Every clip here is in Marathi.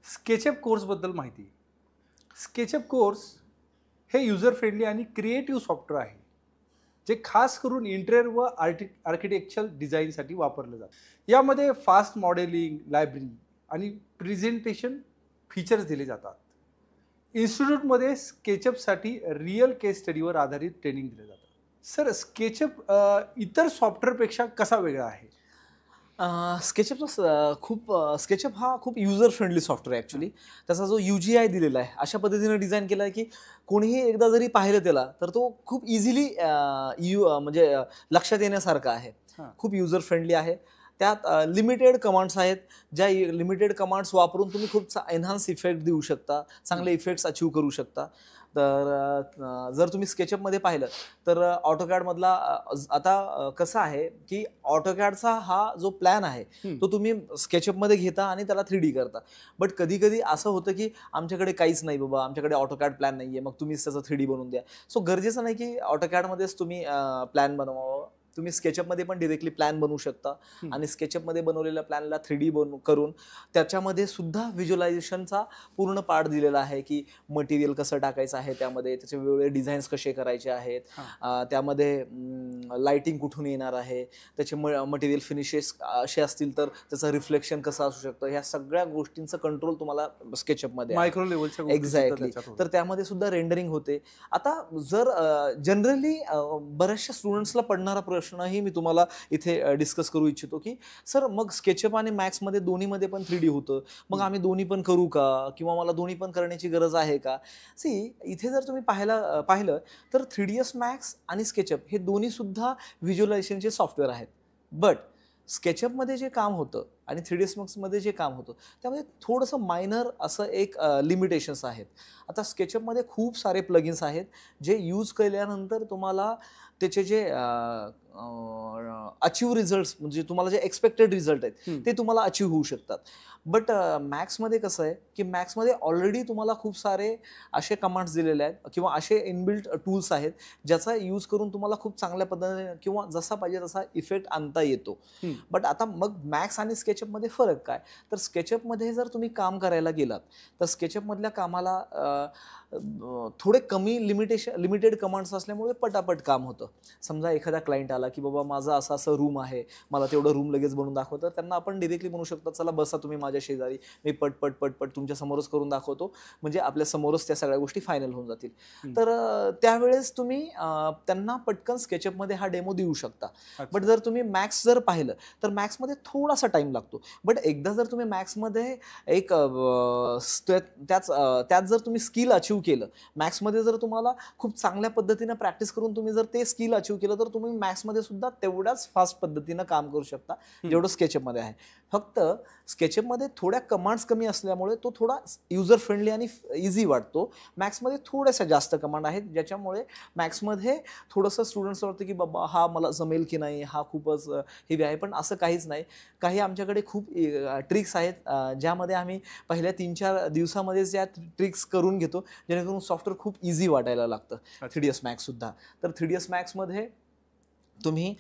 स्केचअप कोर्सबद्दल माहिती. स्केचअप कोर्स हे युजर फ्रेंडली आणि क्रिएटिव्ह सॉफ्टवेअर आहे, जे खास करून इंटेरियर व आर्किटेक्चरल डिझाईनसाठी वापरलं जातं. यामध्ये फास्ट मॉडेलिंग, लायब्ररी आणि प्रेझेंटेशन फीचर्स दिले जातात. इन्स्टिट्यूटमध्ये स्केचअपसाठी रिअल केस स्टडीवर आधारित ट्रेनिंग दिलं जातं. सर, स्केचअप इतर सॉफ्टवेअरपेक्षा कसा वेगळा आहे? स्केचअप हा खूप युजर फ्रेंडली सॉफ्टवेअर आहे ॲक्च्युली. त्याचा जो UGI दिलेला आहे अशा पद्धतीने डिझाईन केला आहे की कोणीही एकदा जरी पाहिलं त्याला तर तो खूप इझिली लक्षात येण्यासारखा आहे. हां. खूप युजर फ्रेंडली आहे. त्यात लिमिटेड कमांड्स आहेत, ज्या लिमिटेड कमांड्स वापरून तुम्ही खूप एन्हान्स इफेक्ट देऊ शकता, चांगले इफेक्ट्स अचीव करू शकता. तर जर तुम्ही स्केचअपमध्ये पाहिलं तर ऑटोकॅडमधला कसं आहे की ऑटोकॅडचा हा जो प्लॅन आहे तो तुम्ही स्केचअपमध्ये घेता आणि त्याला 3D करता. बट कधी कधी असं होतं की आमच्याकडे काहीच नाही बाबा, आमच्याकडे ऑटोकॅड प्लॅन नाही आहे, मग तुम्हीच त्याचं 3D बनवून द्या. सो गरजेचं नाही की ऑटोकॅडमध्येच तुम्ही प्लॅन बनवावं. तुम्ही स्केचअपमध्ये पण डिरेक्टली प्लॅन बनवू शकता आणि स्केचअपमध्ये बनवलेल्या प्लॅनला 3D करून त्याच्यामध्ये सुद्धा व्हिज्युअलायझेशनचा पूर्ण पार्ट दिलेला आहे की मटेरियल कसं टाकायचं आहे, त्यामध्ये त्याचे वेगवेगळे डिझाईन्स कसे करायचे आहेत, त्यामध्ये लाइटिंग कुठून येणार आहे, त्याचे मटेरियल फिनिशेस असे असतील तर त्याचं रिफ्लेक्शन कसं असू शकतं, ह्या सगळ्या गोष्टींचं कंट्रोल तुम्हाला स्केचअपमध्ये मायक्रो लेवलच्या एक्झॅक्टली. तर त्यामध्ये सुद्धा रेंडरिंग होते. आता जर जनरली बऱ्याचशा स्टुडंट्सला पडणारा प्रश्नही मी तुम्हाला इथे डिस्कस करू इच्छितो की सर मग स्केचअप आणि मॅक्समध्ये दोन्हीमध्ये पण 3D होतं, मग आम्ही दोन्ही पण करू का, किंवा मला दोन्ही पण करण्याची गरज आहे का? इथे जर तुम्ही पाहिलं तर 3ds मॅक्स आणि स्केचअप हे दोन्ही सुद्धा व्हिज्युअलायझेशनचे सॉफ्टवेअर आहेत. बट स्केचअपमध्ये जे काम होतं आणि 3ds मॅक्समध्ये जे काम होतं त्यामध्ये थोडंसं मायनर असं एक लिमिटेशन्स आहेत. आता स्केचअपमध्ये खूप सारे प्लगिन्स आहेत जे यूज केल्यानंतर तुम्हाला त्याचे जे अचीव रिझल्ट्स, म्हणजे तुम्हाला जे एक्सपेक्टेड रिझल्ट आहेत ते तुम्हाला अचीव होऊ शकतात. बट मॅक्समध्ये कसं आहे की मॅक्समध्ये ऑलरेडी तुम्हाला खूप सारे असे कमांड्स दिलेले आहेत किंवा असे इनबिल्ट टूल्स आहेत ज्याचा यूज करून तुम्हाला खूप चांगल्या पद्धतीने किंवा जसा पाहिजे तसा इफेक्ट आणता येतो. बट आता मग मॅक्स आणि स्केचअपमध्ये फरक काय? तर स्केचअपमध्ये जर तुम्ही काम करायला गेलात तर स्केचअपमधल्या कामाला थोडे कमी लिमिटेड कमांड्स असल्यामुळे पटापट काम होतं. समजा एखादा क्लायंट आला की बाबा माझं असं रूम आहे, मला तेवढं रूम लगेच बनवून दाखव, तर त्यांना आपण डिरेक्टली म्हणू शकतो चला बसा तुम्ही माझ्या शेजारी, मी पट तुमच्या समोरच करून दाखवतो, म्हणजे आपल्या समोरच त्या सगळ्या गोष्टी फायनल होऊन जातील. तर त्यावेळेस तुम्ही त्यांना पटकन स्केचअपमध्ये हा डेमो देऊ शकता. बट जर तुम्ही मॅक्स जर पाहिलं तर मॅक्समध्ये थोडासा टाइम लागतो. बट एकदा जर तुम्ही मॅक्समध्ये एक त्यात जर तुम्ही स्किल अचीव केलं, मॅक्समध्ये जर तुम्हाला खूप चांगल्या पद्धतीनं प्रॅक्टिस करून तुम्ही जर ते स्किल अचीव केलं तर तुम्ही मॅक्समध्ये सुद्धा तेवढ्याच फास्ट पद्धतीनं काम करू शकता जेवढं स्केचअपमध्ये आहे. फक्त स्केचअपमध्ये थोड्या कमांड्स कमी असल्यामुळे तो थोडा युजर फ्रेंडली आणि इझी वाटतो. मॅक्समध्ये थोड्याशा जास्त कमांड आहेत ज्याच्यामुळे मॅक्समध्ये थोडंसं स्टुडंट्स वाटतं की बाबा हा मला जमेल की नाही, हा खूपच हेवी आहे. पण असं काहीच नाही. काही आमच्याकडे खूप ट्रिक्स आहेत ज्यामध्ये आम्ही पहिल्या 3-4 दिवसामध्येच या ट्रिक्स करून घेतो जेणेकरून सॉफ्टवेअर खूप इझी वाटायला लागतं. 3ds मॅक्स सुद्धा. तर 3ds मॅक्समध्ये तुम्ही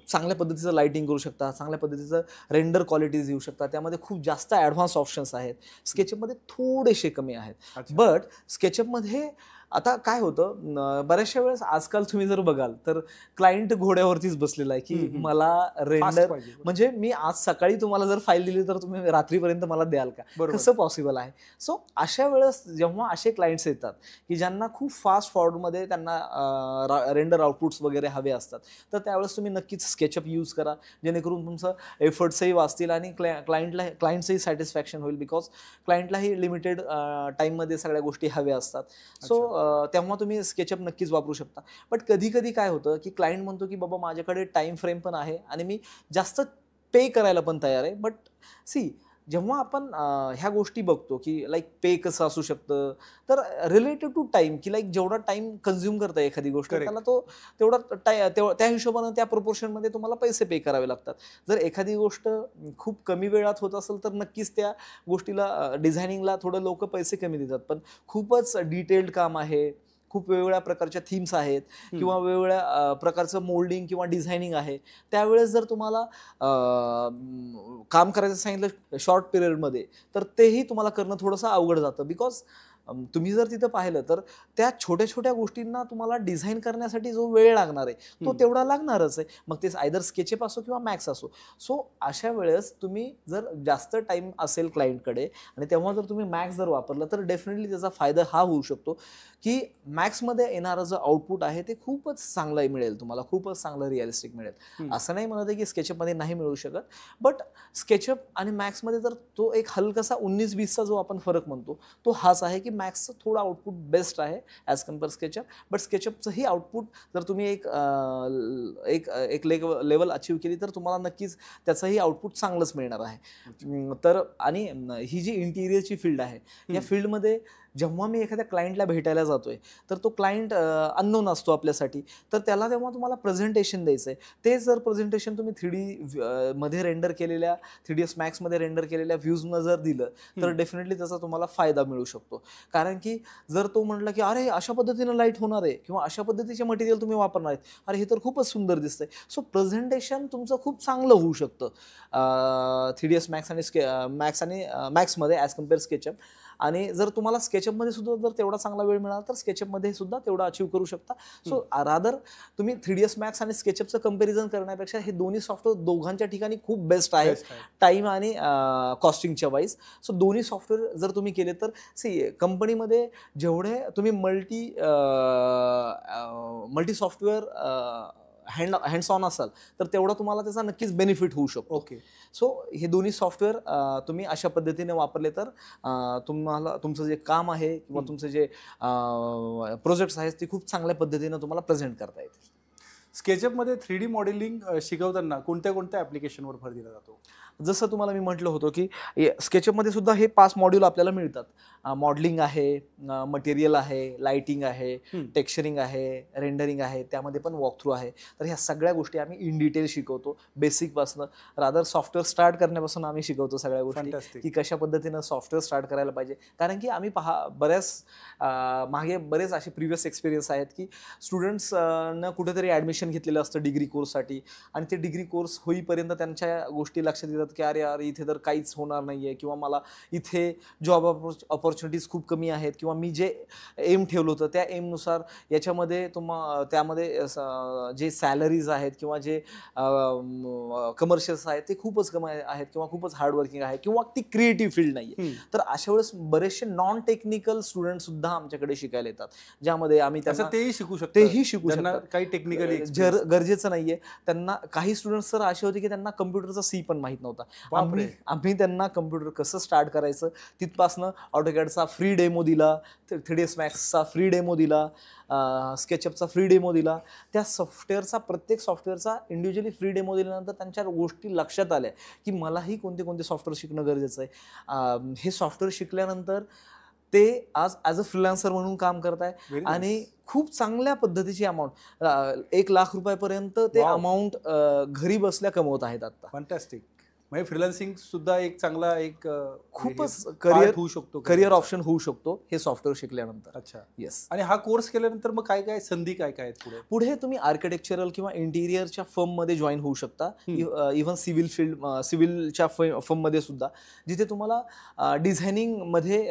चांगल्या पद्धतीचं लाइटिंग करू शकता, चांगल्या पद्धतीचं रेंडर क्वालिटीज येऊ शकता, त्यामध्ये खूप जास्त ॲडव्हान्स ऑप्शन्स आहेत. स्केचअपमध्ये थोडेसे कमी आहेत. बट स्केचअपमध्ये आता काय होतं, बऱ्याचशा वेळेस आजकाल तुम्ही जर बघाल तर क्लायंट घोड्यावरतीच बसलेला आहे की मला रेंडर, म्हणजे मी आज सकाळी तुम्हाला जर फाईल दिली तर तुम्ही रात्रीपर्यंत मला द्याल का, कसं पॉसिबल आहे? सो अशा वेळेस जेव्हा असे क्लायंट्स येतात की ज्यांना खूप फास्ट फॉर्ममध्ये त्यांना रेंडर आउटपुट्स वगैरे हवे असतात, तर त्यावेळेस तुम्ही नक्कीच स्केचअप यूज करा, जेणेकरून तुमचं एफर्ट्सही वाचतील आणि क्लायंटचंही सॅटिस्फॅक्शन होईल. बिकॉज क्लायंटलाही लिमिटेड टाईममध्ये सगळ्या गोष्टी हव्या असतात. सो तेव्हा तुम्ही स्केचअप नक्कीच वापरू शकता. बट कधी कधी काय होतं की क्लायंट म्हणतो की बाबा माझ्याकडे टाइम फ्रेम पण आहे आणि मी जास्त पे करायला पण तयार आहे. बट जेव्हा आपण ह्या गोष्टी बघतो की लाईक पे कसं असू शकतं, तर रिलेटेड टू टाइम, की लाईक जेवढा टाइम कन्झ्युम करता एखादी गोष्ट त्याला तो तेवढा त्या हिशोबानं त्या प्रोपोर्शनमध्ये तुम्हाला पैसे पे करावे लागतात. जर एखादी गोष्ट खूप कमी वेळात होत असेल तर नक्कीच त्या गोष्टीला डिझायनिंगला थोडं लोक पैसे कमी देतात. पण खूपच डिटेल्ड काम आहे, खूप वेगवेगळ्या प्रकारच्या थीम्स आहेत किंवा वेगवेगळ्या प्रकारचं मोल्डिंग किंवा डिझायनिंग आहे, त्यावेळेस जर तुम्हाला काम करायचं सांगितलं शॉर्ट पिरियडमध्ये, तर तेही तुम्हाला करणं थोडंसं अवघड जातं. बिकॉज तुम्ही जर तिथं पाहिलं तर त्या छोट्या छोट्या गोष्टींना तुम्हाला डिझाईन करण्यासाठी जो वेळ लागणार आहे तो तेवढा लागणारच आहे, मग ते आयदर स्केचअप असो किंवा मॅक्स असो. सो अशा वेळेस तुम्ही जर जास्त टाईम असेल क्लायंटकडे आणि तेव्हा जर तुम्ही मॅक्स जर वापरलं तर डेफिनेटली त्याचा फायदा हा होऊ शकतो की मॅक्समध्ये येणारं जो आउटपुट आहे ते खूपच चांगलं मिळेल, तुम्हाला खूपच चांगलं रिअलिस्टिक मिळेल. असं नाही म्हणत आहे की स्केचअपमध्ये नाही मिळू शकत, बट स्केचअप आणि मॅक्समध्ये जर तो एक हलकासा 19-20चा जो आपण फरक म्हणतो तो हाच आहे की मॅक्सचं थोडं आउटपुट बेस्ट आहे ॲज कम्पेअर स्केचअप. बट स्केचअपचंही आउटपुट जर तुम्ही एक लेवल अचीव केली तर तुम्हाला नक्कीच त्याचंही आउटपुट चांगलंच मिळणार आहे. तर आणि ही जी इंटिरियरची फील्ड आहे या फील्डमध्ये जेव्हा मी एखाद्या क्लायंटला भेटायला जातोय तर तो क्लायंट अननोन असतो आपल्यासाठी, तर त्याला तेव्हा तुम्हाला प्रेझेंटेशन द्यायचं आहे. ते जर प्रेझेंटेशन तुम्ही 3D मध्ये रेंडर केलेल्या 3ds मॅक्समध्ये रेंडर केलेल्या व्ह्यूजनं जर दिलं तर डेफिनेटली त्याचा तुम्हाला फायदा मिळू शकतो. कारण की जर तो म्हटला की अरे अशा पद्धतीनं लाईट होणार आहे किंवा अशा पद्धतीचे मटेरियल तुम्ही वापरणार आहेत, अरे हे तर खूपच सुंदर दिसतंय, सो प्रेझेंटेशन तुमचं खूप चांगलं होऊ शकतं 3ds मॅक्स आणि मॅक्समध्ये ॲज कम्पेअर स्केचअप. आणि जर तुम्हाला स्केचअपमध्ये सुद्धा जर तेवढा चांगला वेळ मिळाला तर स्केचअपमध्ये सुद्धा तेवढा अचीव करू शकता. सो रादर तुम्ही 3ds मॅक्स आणि स्केचअपचं कंपॅरिझन करण्यापेक्षा हे दोन्ही सॉफ्टवेअर दोघांच्या ठिकाणी खूप बेस्ट आहे टाईम आणि कॉस्टिंगच्या वाईज. सो दोन्ही सॉफ्टवेअर जर तुम्ही केले तर कंपनीमध्ये जेवढे तुम्ही मल्टी सॉफ्टवेअर हँड्स ऑन असाल तर तेवढा तुम्हाला त्याचा नक्कीच बेनिफिट होऊ शकतो. ओके. सो हे दोन्ही सॉफ्टवेअर तुम्ही अशा पद्धतीने वापरले तर तुम्हाला तुमचं जे काम आहे किंवा तुमचे जे प्रोजेक्ट्स आहेत ते खूप चांगल्या पद्धतीने तुम्हाला प्रेझेंट करता येतील. स्केचअपमध्ये 3D मॉडेलिंग शिकवताना कोणत्या कोणत्या ॲप्लिकेशनवर भर दिला जातो? जसं तुम्हाला मी म्हटलं होतं की स्केचअपमध्ये सुद्धा हे 5 मॉड्यूल आपल्याला मिळतात. मॉडेलिंग आहे, मटेरियल आहे, लाइटिंग आहे, टेक्स्चरिंग आहे, रेंडरिंग आहे, त्यामध्ये पण वॉक थ्रू आहे. तर ह्या सगळ्या गोष्टी आम्ही इन डिटेल शिकवतो, बेसिकपासनं रादर सॉफ्टवेअर स्टार्ट करण्यापासून आम्ही शिकवतो सगळ्या गोष्टी की कशा पद्धतीनं सॉफ्टवेअर स्टार्ट करायला पाहिजे. कारण की आम्ही मागे बरेच असे प्रिव्हियस एक्सपिरियन्स आहेत की स्टुडंट्सनं कुठेतरी ॲडमिशन घेतलेलं असतं डिग्री कोर्ससाठी आणि ते डिग्री कोर्स होईपर्यंत त्यांच्या गोष्टी लक्षात येतात की अरे इथे तर काहीच होणार नाही आहे किंवा मला इथे जॉब ऑपॉर्च्युनिटीज खूप कमी आहेत किंवा मी जे एम ठेवलं होतं त्या एमनुसार याच्यामध्ये त्यामध्ये जे सॅलरीज आहेत किंवा जे कमर्शियल्स आहेत ते खूपच कमी आहेत किंवा खूपच हार्डवर्किंग आहे किंवा ती क्रिएटिव्ह फील्ड नाही आहे. तर अशा वेळेस बरेचसे नॉन टेक्निकल स्टुडंट सुद्धा आमच्याकडे शिकायला येतात, ज्यामध्ये आम्ही त्यांना तेही शिकू शकतात. काही टेक्निकली गरजेचं नाहीये. त्यांना काही स्टुडंट्स तर असे होते की त्यांना कम्प्युटरचा सी पण माहित नव्हता. आम्ही त्यांना कम्प्युटर कसं स्टार्ट करायचं तिथपासनं ऑटोकॅडचा फ्री डेमो दिला, 3ds मॅक्सचा फ्री डेमो दिला, स्केचअपचा फ्री डेमो दिला. त्या प्रत्येक सॉफ्टवेअरचा इंडिव्हिज्युअली फ्री डेमो दिल्यानंतर त्यांच्या गोष्टी लक्षात आल्या की मलाही कोणते कोणते सॉफ्टवेअर शिकणं गरजेचं आहे. हे सॉफ्टवेअर शिकल्यानंतर ते आज ॲज अ फ्रीलान्सर म्हणून काम करताय आणि खूप चांगल्या पद्धतीची अमाऊंट 1 लाख रुपयापर्यंत ते अमाऊंट घरी बसल्या कमवत आहेत आता. फॅन्टॅस्टिक. म्हणजे फ्रीलान्सिंग सुद्धा एक चांगला खूपच करिअर ऑप्शन होऊ शकतो हे सॉफ्टवेअर शिकल्यानंतर. अच्छा. येस. आणि हा कोर्स केल्यानंतर मग काय काय संधी काय काय आहेत पुढे तुम्ही आर्किटेक्चरल किंवा इंटिरियरच्या फर्ममध्ये जॉईन होऊ शकता. इव्हन सिव्हिलच्या फर्ममध्ये सुद्धा, जिथे तुम्हाला डिझायनिंगमध्ये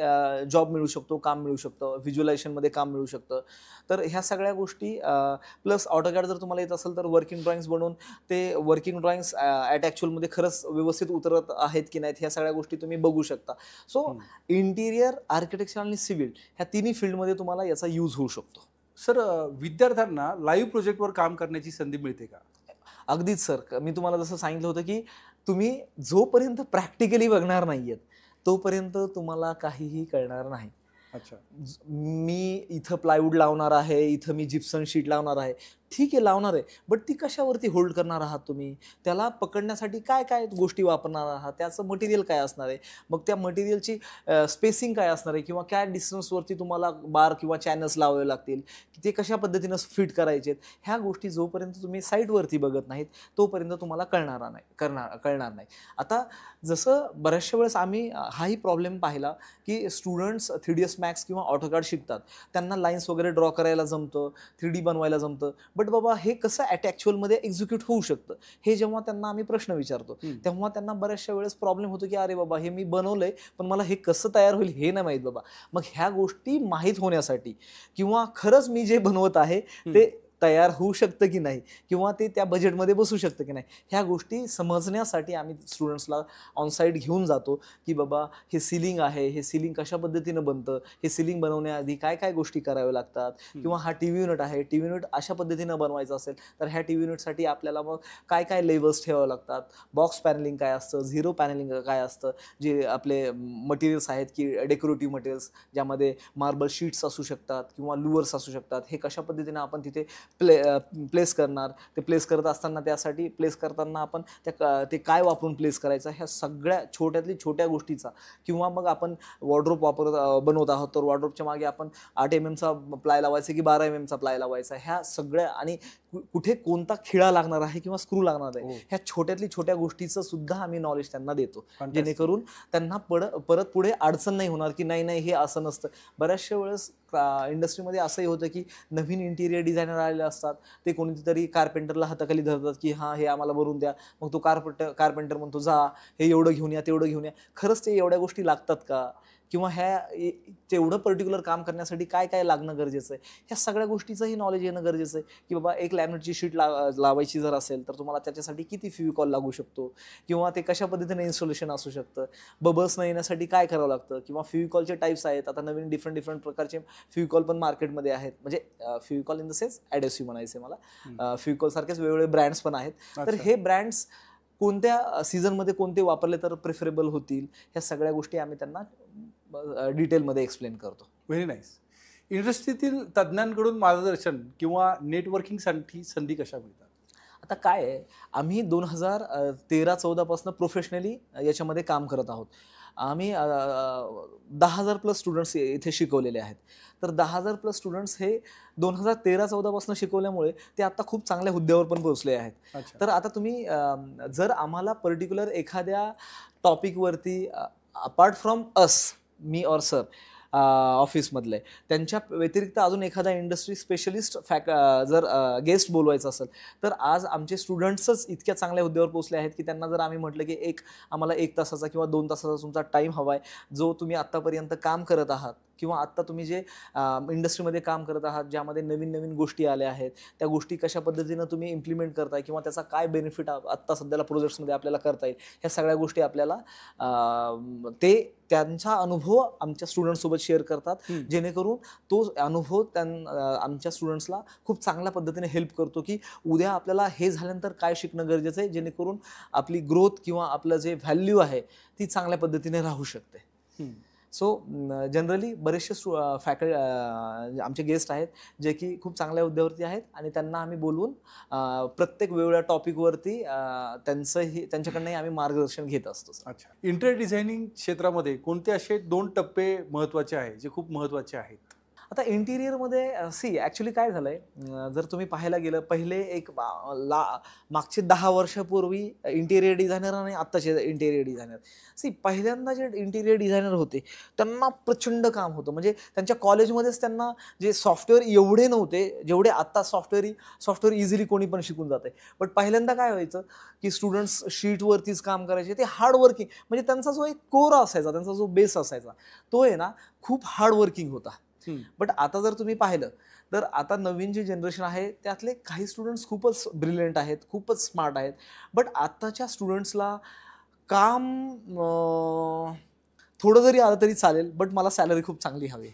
जॉब मिळू शकतो, काम मिळू शकतं, व्हिज्युअलायझेशनमध्ये काम मिळू शकतं. तर ह्या सगळ्या गोष्टी प्लस ऑटोकॅड जर तुम्हाला येत असेल तर वर्किंग ड्रॉइंग्स बनवून ते वर्किंग ड्रॉइंग्स ॲट ॲक्च्युअलमध्ये खरंच व्यवस्थित उतरत आहेत की नाहीत ह्या सगळ्या गोष्टी तुम्ही बघू शकता. सो इंटिरियर, आर्किटेक्चर आणि सिव्हिल ह्या तिन्ही फील्डमध्ये तुम्हाला याचा यूज होऊ शकतो. सर, विद्यार्थ्यांना लाईव्ह प्रोजेक्टवर काम करण्याची संधी मिळते का? अगदीच सर. मी तुम्हाला जसं सांगितलं होतं की तुम्ही जोपर्यंत प्रॅक्टिकली बघणार नाहीयेत तोपर्यंत तुम्हाला काहीही कळणार नाही. अच्छा. मी इथं प्लायवूड लावणार आहे, इथं मी जिप्सन शीट लावणार आहे, ठीक आहे लावणार आहे, बट ती कशावरती होल्ड करणार आहात तुम्ही, त्याला पकडण्यासाठी काय काय गोष्टी वापरणार आहात, त्याचं मटेरियल काय असणार आहे, मग त्या मटेरियलची स्पेसिंग काय असणार आहे, किंवा काय डिस्टन्सवरती तुम्हाला बार किंवा चॅनल्स लावावे लागतील, ते कशा पद्धतीनं फिट करायचे, ह्या गोष्टी जोपर्यंत तुम्ही साईटवरती बघत नाहीत तोपर्यंत तुम्हाला कळणार नाही. आता जसं बऱ्याचशा वेळेस आम्ही हाही प्रॉब्लेम पाहिला की स्टुडंट्स 3ds मॅक्स किंवा ऑटोकॅड शिकतात, त्यांना लाईन्स वगैरे ड्रॉ करायला जमतं, 3D बनवायला जमतं, बट बाबा हे कसं ॲक्च्युअलमध्ये एक्झिक्यूट होऊ शकतं, हे जेव्हा त्यांना आम्ही प्रश्न विचारतो तेव्हा त्यांना बऱ्याचशा वेळेस प्रॉब्लेम होतो की अरे बाबा हे मी बनवलंय पण मला हे कसं तयार होईल हे नाही माहीत बाबा. मग ह्या गोष्टी माहीत होण्यासाठी किंवा खरंच मी जे बनवत आहे ते तयार होऊ शकतं की नाही, किंवा ते त्या बजेटमध्ये बसू शकतं की नाही, ह्या गोष्टी समजण्यासाठी आम्ही स्टुडंट्सला ऑनसाईट घेऊन जातो की बाबा हे सिलिंग आहे, हे सिलिंग कशा पद्धतीनं बनतं, हे सिलिंग बनवण्याआधी काय काय गोष्टी कराव्या लागतात, किंवा हा टी व्ही युनिट आहे, टी व्ही युनिट अशा पद्धतीनं बनवायचं असेल तर ह्या टी व्ही युनिटसाठी आपल्याला मग काय काय लेवल्स ठेवावं लागतात, बॉक्स पॅनलिंग काय असतं, झिरो पॅनलिंग काय असतं, जे आपले मटेरियल्स आहेत की डेकोरेटिव्ह मटेरियल्स ज्यामध्ये मार्बल शीट्स असू शकतात किंवा लुअर्स असू शकतात, हे कशा पद्धतीनं आपण तिथे प्लेस करणार, ते प्लेस करत असताना त्यासाठी प्लेस करताना आपण ते काय वापरून प्लेस करायचं, ह्या सगळ्या छोट्यातली छोट्या गोष्टीचा, किंवा मग आपण वॉर्डरोब बनवत आहोत तर वॉर्डरोबच्या मागे आपण 8 mm प्लाय लावायचा की 12 mm प्लाय लावायचा, ह्या सगळ्या, आणि कुठे कोणता खिळा लागणार आहे किंवा स्क्रू लागणार आहे, ह्या छोट्यातली छोट्या गोष्टीचं सुद्धा आम्ही नॉलेज त्यांना देतो, जेणेकरून त्यांना परत पुढे अडचण नाही होणार की नाही हे असं नसतं. बऱ्याचशा वेळेस इंडस्ट्रीमध्ये असंही होतं की नवीन इंटिरियर डिझायनर आलेले असतात, ते कोणीतरी कार्पेंटरला हाताखाली धरतात की हां हे आम्हाला बनवून द्या, मग तो कार्पेंटर म्हणतो जा हे एवढं घेऊन या तेवढं घेऊन या, खरंच ते एवढ्या गोष्टी लागतात का, किंवा तेवढं पर्टिक्युलर काम करण्यासाठी काय काय लागणं गरजेचं आहे, ह्या सगळ्या गोष्टीचंही नॉलेज येणं गरजेचं आहे की बाबा एक लॅमिनेटची शीट लावायची जर असेल तर तुम्हाला त्याच्यासाठी किती फेविकॉल लागू शकतो, किंवा ते कशा पद्धतीने इन्स्टॉलेशन असू शकतं, बबल्स न येण्यासाठी काय करावं लागतं, किंवा फेविकॉलचे टाईप्स आहेत, आता नवीन डिफरंट प्रकारचे फेविकॉल पण मार्केटमध्ये आहेत, म्हणजे फेविकॉल इन द सेन्स ॲडेसिव्ह म्हणायचे मला, फेविकॉल सारखेच वेगवेगळे ब्रँड्स पण आहेत, तर हे ब्रँड्स कोणत्या सीझनमध्ये कोणते वापरले तर प्रिफरेबल होतील, ह्या सगळ्या गोष्टी आम्ही त्यांना डिटेलमध्ये एक्सप्लेन करतो. Very nice. इंडस्ट्रीतील तज्ज्ञांकडून मार्गदर्शन किंवा नेटवर्किंगसाठी संधी कशा मिळतात? आता काय आहे, आम्ही 2013-14 पासून प्रोफेशनली याच्यामध्ये काम करत आहोत. आम्ही 10,000+ स्टुडंट्स इथे शिकवलेले आहेत. तर 10,000+ स्टुडंट्स हे 2013-14 पासून शिकवल्यामुळे ते आता खूप चांगल्या हुद्द्यावर पण पोहोचले आहेत. तर आता तुम्ही जर आम्हाला पर्टिक्युलर एखाद्या टॉपिकवरती अपार्ट फ्रॉम अस, मी और सर ऑफिसमधले, त्यांच्या व्यतिरिक्त अजून एखादा इंडस्ट्री स्पेशलिस्ट जर गेस्ट बोलवायचं असेल तर आज आमचे स्टुडंट्सच इतक्या चांगल्या हुद्द्यावर पोहोचले आहेत की त्यांना जर आम्ही म्हटलं की आम्हाला 1 तासाचा किंवा 2 तासाचा तुमचा टाईम हवा आहे, जो तुम्ही आत्तापर्यंत काम करत आहात किंवा आत्ता तुम्ही जे इंडस्ट्रीमध्ये काम करत आहात, ज्यामध्ये नवीन नवीन गोष्टी आल्या आहेत, त्या गोष्टी कशा पद्धतीनं तुम्ही इम्प्लिमेंट करताय किंवा त्याचा काय बेनिफिट आत्ता सध्याला प्रोजेक्ट्समध्ये आपल्याला करता येईल, ह्या सगळ्या गोष्टी आपल्याला त्यांचा अनुभव आमच्या स्टुडंट्ससोबत शेअर करतात, जेणेकरून तो अनुभव आमच्या स्टुडंट्सला खूप चांगल्या पद्धतीने हेल्प करतो की उद्या आपल्याला हे झाल्यानंतर काय शिकणं गरजेचं आहे, जेणेकरून आपली ग्रोथ किंवा आपलं जे व्हॅल्यू आहे ती चांगल्या पद्धतीने राहू शकते. सो जनरली बरेचसे आमचे गेस्ट आहेत जे की खूप चांगल्या हुद्द्यावरती आहेत आणि त्यांना आम्ही बोलवून प्रत्येक वेगवेगळ्या टॉपिकवरती त्यांच्याकडनंही आम्ही मार्गदर्शन घेत असतो. अच्छा, इंटेरियर डिझायनिंग क्षेत्रामध्ये कोणते असे 2 टप्पे महत्त्वाचे आहेत जे खूप महत्त्वाचे आहेत? आता इंटिरियरमध्ये ॲक्च्युली काय झालं आहे, जर तुम्ही पाहायला गेलं पहिले मागचे 10 वर्षापूर्वी इंटिरियर डिझायनर आणि आत्ताचे इंटिरियर डिझायनर, पहिल्यांदा जे इंटिरियर डिझायनर होते त्यांना प्रचंड काम होतं, म्हणजे त्यांच्या कॉलेजमध्येच त्यांना जे सॉफ्टवेअर एवढे नव्हते जेवढे आत्ता सॉफ्टवेअर इझिली कोणी पण शिकून जाते. बट पहिल्यांदा काय व्हायचं की स्टुडंट्स शीटवरतीच काम करायचे, ते हार्डवर्किंग, म्हणजे त्यांचा जो एक कोर असायचा, त्यांचा जो बेस असायचा तो आहे ना खूप हार्डवर्किंग होता. बट आता जर तुम्ही पाहिलं तर आता नवीन जे जनरेशन आहे त्यातले काही स्टुडंट्स खूपच ब्रिलियंट आहेत, खूपच स्मार्ट आहेत, बट आत्ताच्या स्टुडंट्सला काम थोडं जरी आलं तरी चालेल, बट मला सॅलरी खूप चांगली हवी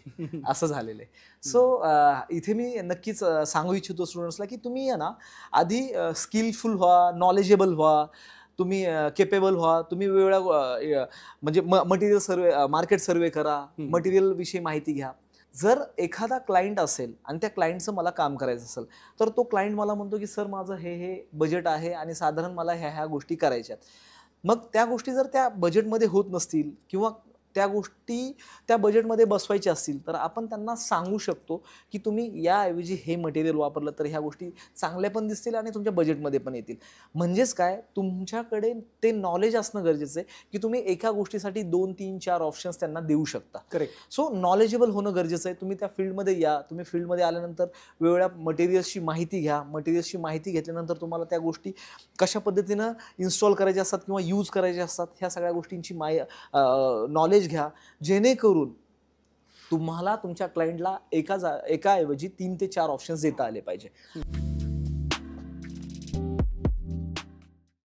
असं झालेलं आहे. सो इथे मी नक्कीच सांगू इच्छितो स्टुडंट्सला की तुम्ही ना आधी स्किलफुल व्हा, नॉलेजेबल व्हा, तुम्ही केपेबल व्हा, तुम्ही वेगवेगळ्या म्हणजे मटेरियल सर्वे, मार्केट सर्वे करा, मटेरियल विषयी माहिती घ्या, जर एखादा क्लायंट असेल आणि त्या क्लायंटचं मला काम करायचं असेल तर तो क्लायंट मला म्हणतो की सर माझं हे बजेट आहे आणि साधारण मला ह्या गोष्टी करायच्यात. मग त्या गोष्टी जर त्या बजेटमध्ये होत नसतील किंवा त्या गोष्टी त्या बजेटमध्ये बसवायच्या असतील तर आपण त्यांना सांगू शकतो की तुम्ही याऐवजी हे मटेरियल वापरलं तर ह्या गोष्टी चांगल्या पण दिसतील आणि तुमच्या बजेटमध्ये पण येतील. म्हणजेच काय, तुमच्याकडे ते नॉलेज असणं गरजेचं आहे की तुम्ही एका गोष्टीसाठी 2, 3, 4 ऑप्शन्स त्यांना देऊ शकता. करेक्ट. सो नॉलेजेबल होणं गरजेचं आहे. तुम्ही त्या फील्डमध्ये या, तुम्ही फील्डमध्ये आल्यानंतर वेगवेगळ्या मटेरियल्सची माहिती घ्या. मटेरियल्सची माहिती घेतल्यानंतर तुम्हाला त्या गोष्टी कशा पद्धतीनं इन्स्टॉल करायच्या असतात किंवा यूज करायच्या असतात ह्या सगळ्या गोष्टींची नॉलेज घ्या, जेणेकरून तुम्हाला तुमच्या क्लायंटला एकाऐवजी 3 ते 4 ऑप्शन्स देता आले पाहिजे.